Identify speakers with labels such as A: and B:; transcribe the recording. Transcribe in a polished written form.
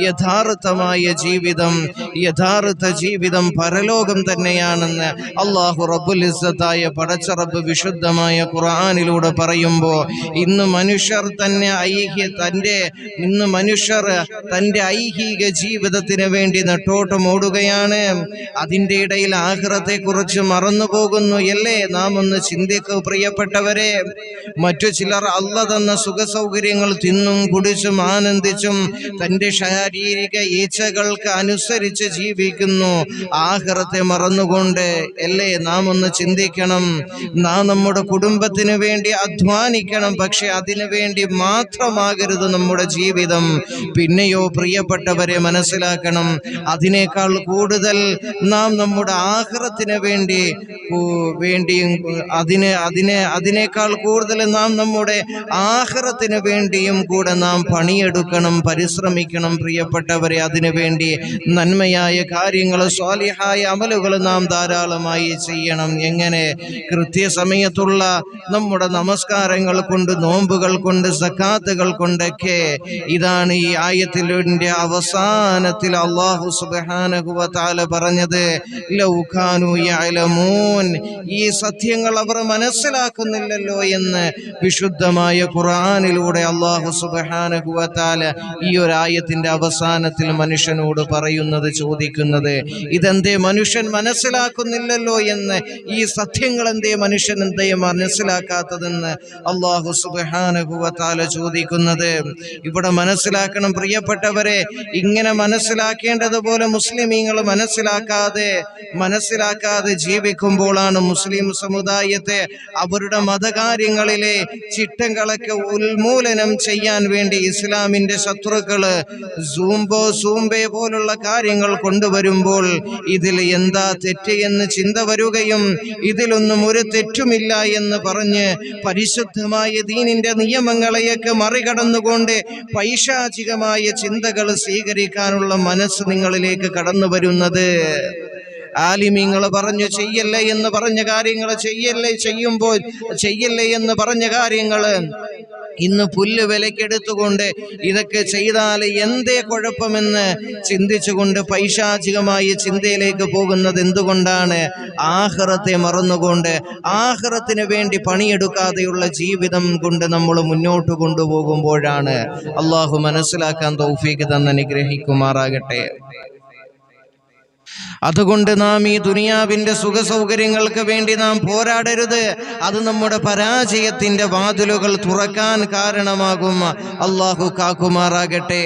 A: യഥാർത്ഥമായ ജീവിതം പരലോകം തന്നെയാണെന്ന് അല്ലാഹു റബ്ബുൽ ഇസ്സത്തായ പടച്ച റബ്ബ് വിശുദ്ധമായ ഖുർആനിലൂടെ പറയുമ്പോൾ ഇന്ന് മനുഷ്യർ തന്റെ ഐഹിക ജീവിതത്തിന് വേണ്ടി നെട്ടോട്ടമോടുകയാണ്. അതിൻ്റെ ഇടയിൽ ആഖിറത്തെ കുറിച്ച് മറന്നു പോകുന്നു. അല്ലേ? നാം ഒന്ന് ചിന്തിക്കൂ പ്രിയപ്പെട്ടവരെ. മറ്റു ചിലർ അല്ലാഹു തന്ന സുഖ സൗകര്യങ്ങൾ തിന്നും കുടിച്ചും ആനന്ദിച്ചും തന്റെ ശാരീരിക ഇച്ഛകൾക്ക് അനുസരിച്ച് ജീവിക്കുന്നു, ആഖിറത്തെ മറന്നുകൊണ്ട്. അല്ലേ? നാം ഒന്ന് ചിന്തിക്കണം. നാം നമ്മുടെ കുടുംബത്തിന് വേണ്ടി അധ്വാനിക്കണം, പക്ഷെ അതിനു വേണ്ടി മാത്രമാകരുത് നമ്മുടെ ജീവിതം. പിന്നെയോ പ്രിയപ്പെട്ടവരെ മനസ്സിലാക്കണം, അതിനേക്കാൾ കൂടുതൽ നാം നമ്മുടെ ആഖിറത്തിന് അതിനേക്കാൾ കൂടുതൽ നാം നമ്മുടെ ആഖിറത്തിന് വേണ്ടിയും കൂടെ നാം പണിയെടുക്കണം, പരിശ്രമിക്കണം പ്രിയപ്പെട്ടവരെ. അതിനുവേണ്ടി നന്മയായ കാര്യങ്ങൾ, സ്വാലിഹായ അമലുകൾ നാം ധാരാളമായി ചെയ്യണം. എങ്ങനെ? കൃത്യസമയത്തുള്ള നമ്മുടെ നമസ്കാരങ്ങൾ കൊണ്ട്, നോമ്പുകൾ കൊണ്ട്, സക്കാത്തുകൾ കൊണ്ടൊക്കെ. ഇതാണ് ഈ ആയത്തിന്റെ അവസാനത്തിൽ അല്ലാഹു സുബ്ഹാനഹു വ തആല പറഞ്ഞത്, ലൗ കാനൂ യഅലമൂൻ. ഈ സത്യങ്ങൾ അവർ മനസ്സിലാക്കുന്നില്ലല്ലോ എന്ന് വിശുദ്ധമായ ഖുർആനിലൂടെ അല്ലാഹു സുബ്ഹാനഹു വ തആല ഈ ഒരു ആയത്തിന്റെ അവസാനത്തിൽ മനുഷ്യനോട് പറയുന്നത്, ചോദിക്കുന്നത്, ഇതെന്തേ മനുഷ്യൻ മനസ്സിലാക്കുന്നില്ലല്ലോ എന്ന്, ഈ സത്യങ്ങൾ മനുഷ്യൻ എന്തേ മനസ്സിലാക്കാത്തതെന്ന് അല്ലാഹു സുബ്ഹാനഹു വ തആല ചോദിക്കുന്നത്. ഇവിടെ മനസ്സിലാക്കണം പ്രിയപ്പെട്ടവരെ, ഇങ്ങനെ മനസ്സിലാക്കേണ്ടതുപോലെ മുസ്ലിമീങ്ങൾ മനസ്സിലാക്കാതെ ജീവിക്കുമ്പോഴാണ് മുസ്ലിം സമുദായത്തെ അവരുടെ മതകാര്യങ്ങളിലെ ചിട്ടങ്ങളൊക്കെ ഉന്മൂലനം ചെയ്യാൻ വേണ്ടി ഇസ്ലാമിന്റെ ശത്രുക്കള് സൂംബെ പോലുള്ള കാര്യങ്ങൾ കൊണ്ടുവരുമ്പോൾ ഇതിൽ എന്താ തെറ്റ് എന്ന് ചിന്ത വരികയും ഇതിലൊന്നും ഒരു തെറ്റുമില്ല എന്ന് പറഞ്ഞ് പരിശുദ്ധമായ ദീനിന്റെ നിയമങ്ങളെയൊക്കെ മറികടന്നുകൊണ്ട് പൈശാചികമായ ചിന്തകൾ സ്വീകരിക്കാനുള്ള മനസ്സ് നിങ്ങളിലേക്ക് കടന്നു വരുന്നത്. ആലിമീങ്ങൾ പറഞ്ഞു ചെയ്യല്ലേ എന്ന് പറഞ്ഞ കാര്യങ്ങൾ ചെയ്യല്ലേ എന്ന് പറഞ്ഞ കാര്യങ്ങൾ ഇന്ന് പുല്ല് വിലക്കെടുത്തുകൊണ്ട് ഇതൊക്കെ ചെയ്താൽ എന്തേ കുഴപ്പമെന്ന് ചിന്തിച്ചുകൊണ്ട് പൈശാചികമായ ചിന്തയിലേക്ക് പോകുന്നത് എന്തുകൊണ്ടാണ്? ആഖിറത്തെ മറന്നുകൊണ്ട്, ആഖിറത്തിന് വേണ്ടി പണിയെടുക്കാതെയുള്ള ജീവിതം കൊണ്ട് നമ്മൾ മുന്നോട്ട് കൊണ്ടുപോകുമ്പോഴാണ്. അള്ളാഹു മനസ്സിലാക്കാൻ തൗഫീഖ് തന്ന് അനുഗ്രഹിക്കുമാറാകട്ടെ. അതുകൊണ്ട് നാം ഈ ദുനിയാവിന്റെ സുഖ സൗകര്യങ്ങൾക്ക് വേണ്ടി നാം പോരാടരുത്. അത് നമ്മുടെ പരാജയത്തിന്റെ വാതിലുകൾ തുറക്കാൻ കാരണമാകും. അല്ലാഹു കാക്കുമാറാകട്ടെ.